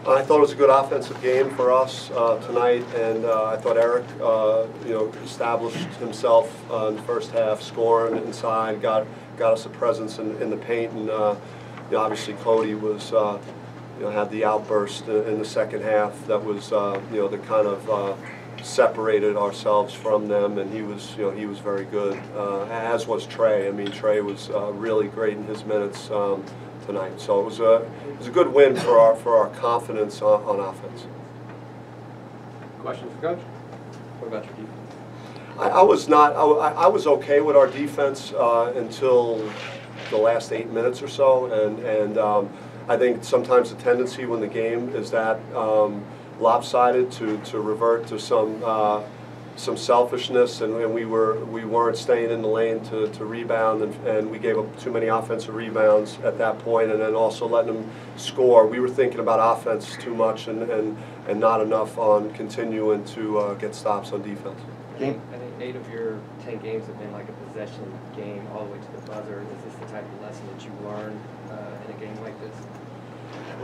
I thought it was a good offensive game for us tonight, and I thought Eric, established himself in the first half, scoring inside, got us a presence in the paint, and obviously Cody was, had the outburst in the second half that was, that kind of separated ourselves from them, and he was very good, as was Trey. I mean, Trey was really great in his minutes tonight. So it was a good win for our confidence on offense. Questions for Coach? What about your defense? I was okay with our defense until the last 8 minutes or so, and I think sometimes the tendency when the game is that lopsided to revert to some selfishness, and we weren't staying in the lane to rebound, and we gave up too many offensive rebounds at that point, and then also letting them score. We were thinking about offense too much and not enough on continuing to get stops on defense. I think 8 of your 10 games have been like a possession game all the way to the buzzer. Is this the type of lesson that you learned in a game like this?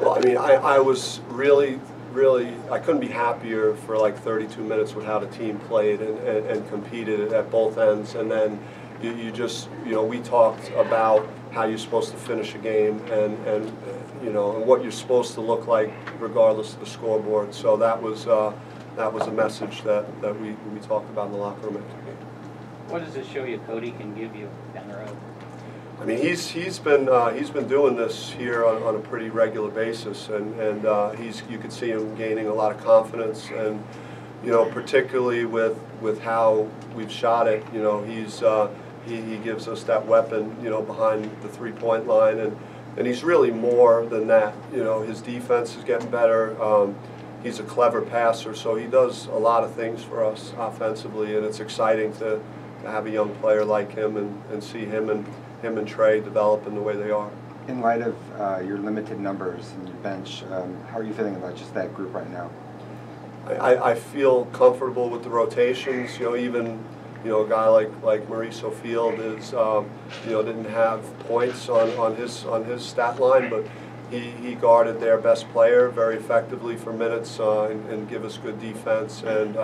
Well, I mean, I was really, I couldn't be happier for like 32 minutes with how the team played and competed at both ends. And then you just, we talked about how you're supposed to finish a game and what you're supposed to look like regardless of the scoreboard. So that was a message that we talked about in the locker room after the game. What does it show you Cody can give you down the road? I mean, he's been doing this here on a pretty regular basis, and you could see him gaining a lot of confidence, and particularly with how we've shot it, he gives us that weapon, behind the 3-point line, and he's really more than that. His defense is getting better. He's a clever passer, so he does a lot of things for us offensively, and it's exciting to have a young player like him and see him and Trey develop in the way they are. In light of your limited numbers and your bench, how are you feeling about just that group right now? I feel comfortable with the rotations. Even a guy like Mauricio Field is didn't have points on his stat line, but he guarded their best player very effectively for minutes and give us good defense, and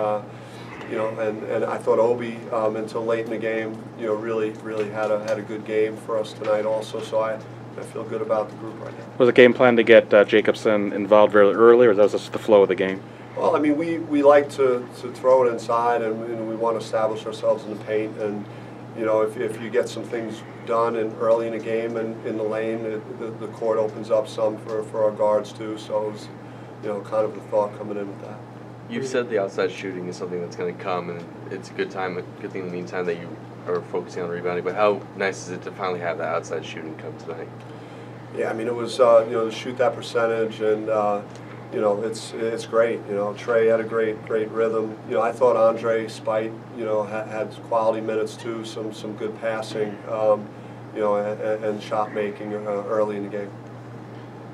and I thought Obi until late in the game really had a good game for us tonight also. So I feel good about the group right now. Was the game plan to get Jacobson involved very early, or was that just the flow of the game? Well, I mean, we like to throw it inside, and we want to establish ourselves in the paint. And if you get some things done early in the game and in the lane, the court opens up some for our guards too. So it was kind of the thought coming in with that. You've said the outside shooting is something that's going to come, and it's a good thing in the meantime that you are focusing on rebounding. But how nice is it to finally have that outside shooting come tonight? Yeah, I mean, it was to shoot that percentage, and it's great. Trey had a great rhythm. I thought Andre Spite had quality minutes too, some good passing, and shot making early in the game.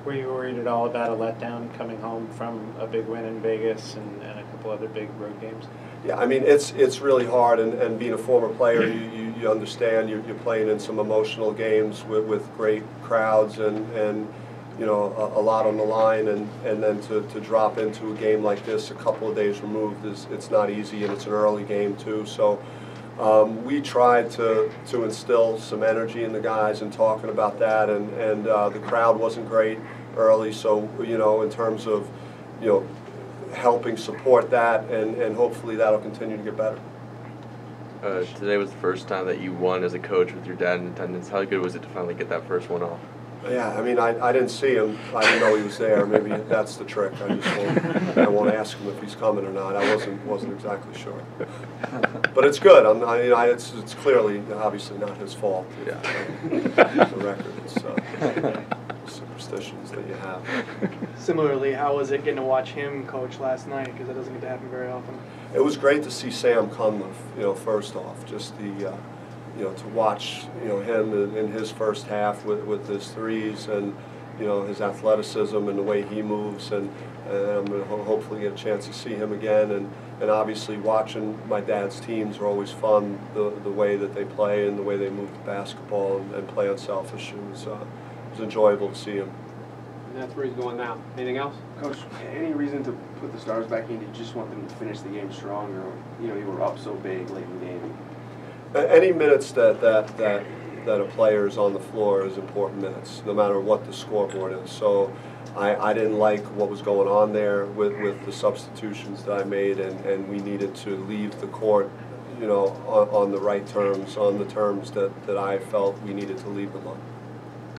Were you worried at all about a letdown coming home from a big win in Vegas and a couple other big road games? Yeah, I mean, it's really hard, and being a former player, you understand you're playing in some emotional games with great crowds and a lot on the line, and then to drop into a game like this a couple of days removed it's not easy, and it's an early game too. So we tried to instill some energy in the guys and talking about that, and the crowd wasn't great early, so in terms of helping support that, and hopefully that'll continue to get better. Today was the first time that you won as a coach with your dad in attendance. How good was it to finally get that first one off? Yeah, I mean, I didn't see him. I didn't know he was there. Maybe that's the trick. I won't ask him if he's coming or not. I wasn't exactly sure. But it's good. It's clearly, obviously, not his fault. Yeah. The record. It's superstitions that you have. Similarly, how was it getting to watch him coach last night? Because that doesn't get to happen very often. It was great to see Sam Cunliffe. First off, just the. To watch him in his first half with his threes and his athleticism and the way he moves, and I'm going to hopefully get a chance to see him again, and obviously watching my dad's teams are always fun, the way that they play and the way they move the basketball and play unselfish. It was enjoyable to see him. and that's where he's going now. Anything else? Coach, any reason to put the stars back in? Did you just want them to finish the game strong, or you were up so big late in the game? Any minutes that a player is on the floor is important minutes, no matter what the scoreboard is. So I didn't like what was going on there with the substitutions that I made, and we needed to leave the court, on the right terms, on the terms that I felt we needed to leave them on.